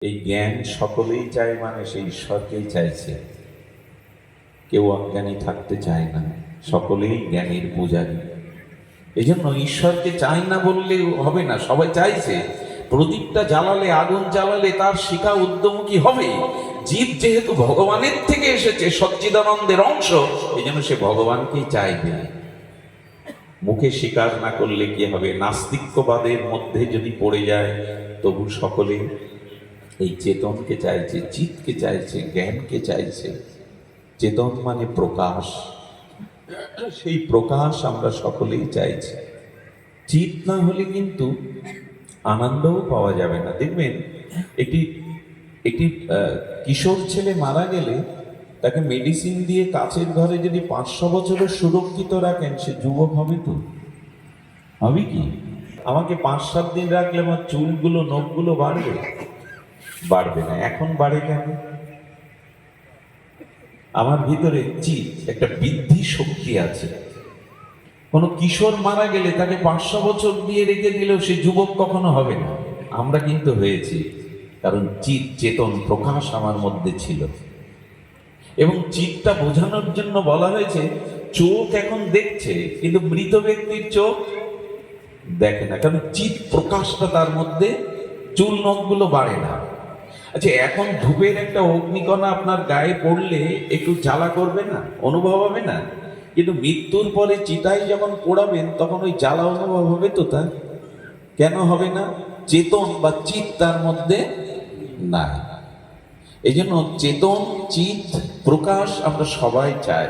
এই জ্ঞান সকলেই চায়, মানে সেই ঈশ্বরকেই চাইছে। কেউ অজ্ঞানী থাকতে চায় না, সকলেই জ্ঞানের পূজারী। এই জন্য ঈশ্বরকে চাই না বললে হবে না, সবাই চাইছে। প্রদীপটা জ্বালালে, আগুন জ্বালালে তার শিখা উদ্যমুখী হবে। জীব যেহেতু ভগবানের থেকে এসেছে, সচ্চিদানন্দের অংশ, এই জন্য সে ভগবানকেই চাইবে। মুখে স্বীকার না করলে কি হবে? নাস্তিক্যবাদের মধ্যে যদি পড়ে যায়, তবু সকলে এই চেতনকে চাইছে, চিৎকে চাইছে, জ্ঞানকে চাইছে। চেতন মানে প্রকাশ, সেই প্রকাশ আমরা সকলেই চাইছি। চিৎ না হলে কিন্তু আনন্দও পাওয়া যাবে না। দেখবেন একটি একটি কিশোর ছেলে মারা গেলে তাকে মেডিসিন দিয়ে কাচের ঘরে যদি 500 বছরের সুরক্ষিত রাখেন, সে যুবক হবে তো? হবে কি? আমাকে 5-7 দিন রাখলে আমার চুলগুলো, নখগুলো বাড়বে? বাড়বে না। এখন বাড়ে কেন? আমার ভিতরে চিৎ, একটা বৃদ্ধি শক্তি আছে। কোনো কিশোর মারা গেলে তাকে 500 বছর দিয়ে রেখে দিলেও সে যুবক কখনো হবে না। আমরা কিন্তু হয়েছি, কারণ চিৎ, চেতন, প্রকাশ আমার মধ্যে ছিল। এবং চিৎটা বোঝানোর জন্য বলা হয়েছে, চোখ এখন দেখছে কিন্তু মৃত ব্যক্তির চোখ দেখে না, কারণ চিৎ প্রকাশটা তার মধ্যে, চুল নখগুলো বাড়ে না। আচ্ছা, এখন ধূপের একটা অগ্নিকণা আপনার গায়ে পড়লে একটু জ্বালা করবে না? অনুভব হবে না? কিন্তু মৃত্যুর পরে চিতায় যখন পোড়াবেন, তখন ওই জ্বালা অনুভব হবে তো? তা কেন হবে না? চেতন বা চিৎ তার মধ্যে নাই। এই জন্য চেতন, চিৎ, প্রকাশ আমরা সবাই চাই।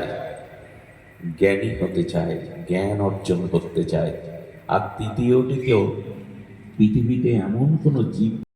জ্ঞানী হতে চাই, জ্ঞান অর্জন করতে চাই। আর তৃতীয়টিকেও, পৃথিবীতে এমন কোনো জীব